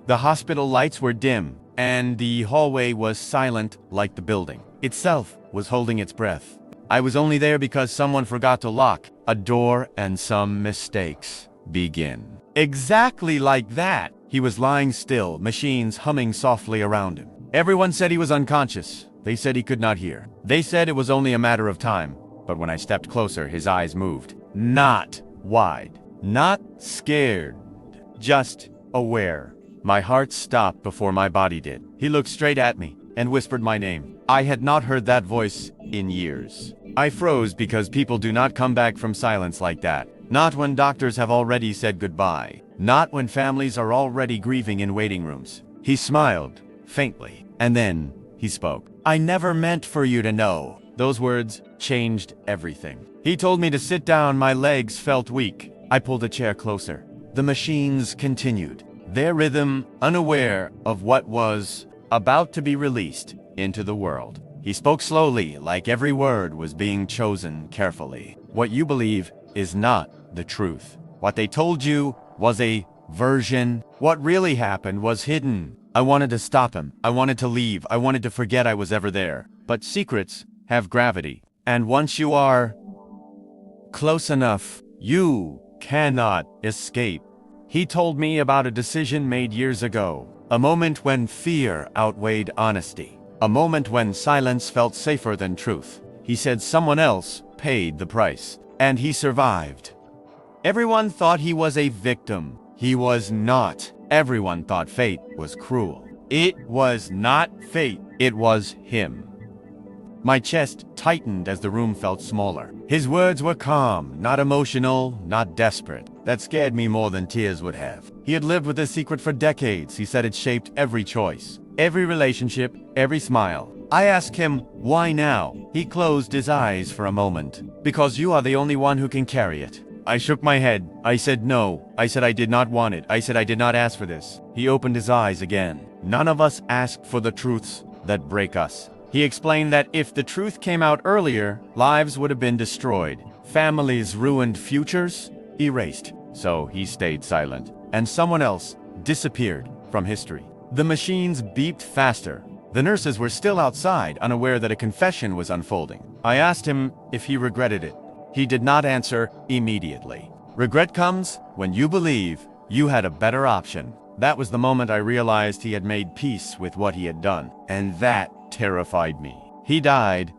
The hospital lights were dim, and the hallway was silent like the building itself was holding its breath. I was only there because someone forgot to lock a door and some mistakes begin. Exactly like that. He was lying still, machines humming softly around him. Everyone said he was unconscious. They said he could not hear. They said it was only a matter of time. But when I stepped closer, his eyes moved. Not wide. Not scared. Just aware. My heart stopped before my body did. He looked straight at me and whispered my name. I had not heard that voice in years. I froze because people do not come back from silence like that. Not when doctors have already said goodbye. Not when families are already grieving in waiting rooms. He smiled, faintly, and then he spoke. I never meant for you to know. Those words changed everything. He told me to sit down. My legs felt weak. I pulled a chair closer. The machines continued, their rhythm unaware of what was about to be released into the world. He spoke slowly, like every word was being chosen carefully. What you believe is not the truth. What they told you was a version. What really happened was hidden. I wanted to stop him. I wanted to leave. I wanted to forget I was ever there. But secrets have gravity. And once you are close enough, you cannot escape. He told me about a decision made years ago. A moment when fear outweighed honesty. A moment when silence felt safer than truth. He said someone else paid the price. And he survived. Everyone thought he was a victim. He was not. Everyone thought fate was cruel. It was not fate. It was him. My chest tightened as the room felt smaller. His words were calm, not emotional, not desperate. That scared me more than tears would have. He had lived with this secret for decades. He said it shaped every choice, every relationship, every smile. I asked him, why now? He closed his eyes for a moment. Because you are the only one who can carry it. I shook my head. I said no. I said I did not want it. I said I did not ask for this. He opened his eyes again. None of us asked for the truths that break us. He explained that if the truth came out earlier, lives would have been destroyed. Families ruined, futures erased. So he stayed silent. And someone else disappeared from history. The machines beeped faster. The nurses were still outside, unaware that a confession was unfolding. I asked him if he regretted it. He did not answer immediately. Regret comes when you believe you had a better option. That was the moment I realized he had made peace with what he had done. And that terrified me. He died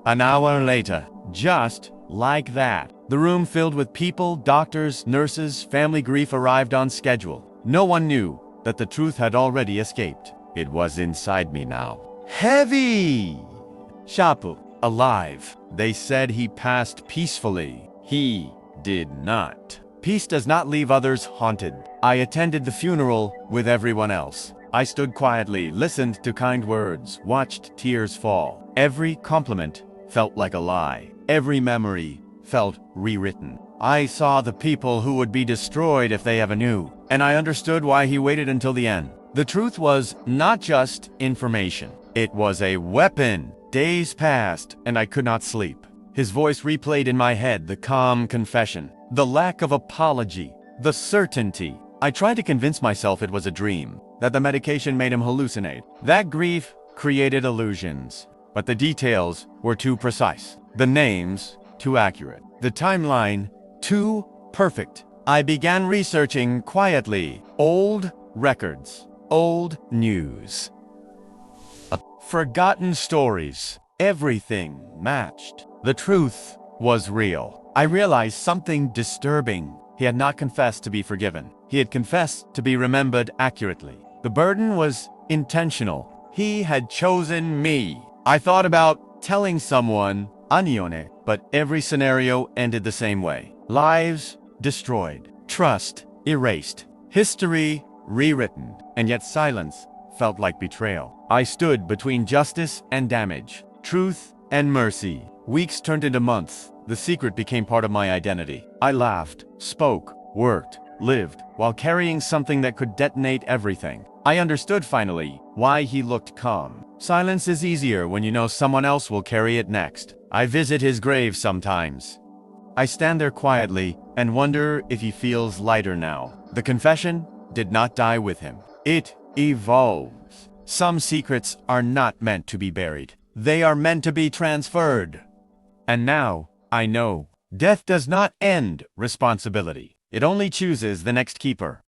an hour later, just like that. The room filled with people, doctors, nurses, family grief arrived on schedule. No one knew that the truth had already escaped. It was inside me now. Heavy! Shapu, alive. They said he passed peacefully. He did not. Peace does not leave others haunted. I attended the funeral with everyone else. I stood quietly, listened to kind words, watched tears fall. Every compliment felt like a lie. Every memory felt rewritten. I saw the people who would be destroyed if they ever knew, and I understood why he waited until the end. The truth was not just information. It was a weapon. Days passed, and I could not sleep. His voice replayed in my head, the calm confession, the lack of apology, the certainty. I tried to convince myself it was a dream, that the medication made him hallucinate. That grief created illusions, but the details were too precise. The names, too accurate. The timeline, too perfect. I began researching quietly. Old records, old news, forgotten stories. Everything matched. The truth was real. I realized something disturbing. He had not confessed to be forgiven. He had confessed to be remembered accurately. The burden was intentional. He had chosen me. I thought about telling someone, Anione, but every scenario ended the same way. Lives destroyed. Trust erased. History rewritten. And yet silence felt like betrayal. I stood between justice and damage, truth and mercy. Weeks turned into months. The secret became part of my identity. I laughed, spoke, worked, lived, while carrying something that could detonate everything. I understood finally why he looked calm. Silence is easier when you know someone else will carry it next. I visit his grave sometimes. I stand there quietly and wonder if he feels lighter now. The confession did not die with him. It evolves. Some secrets are not meant to be buried. They are meant to be transferred. And now, I know, death does not end responsibility. It only chooses the next keeper.